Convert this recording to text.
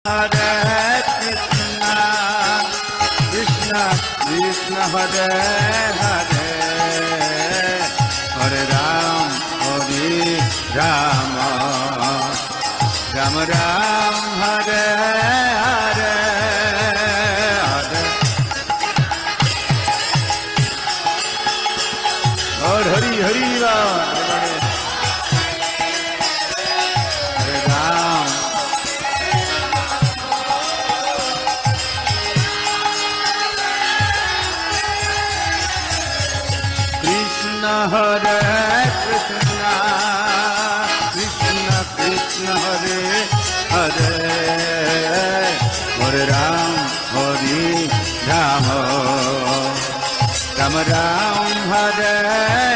Hare Krishna, Krishna Krishna Hare Hare, Hare Ram, Ram Ram, Hare Hare, Hare. और हरि हरि राम, हरे राम, कृष्ण हरे कृष्ण, कृष्ण कृष्ण हरे हरे, हरे राम, राम राम, हरे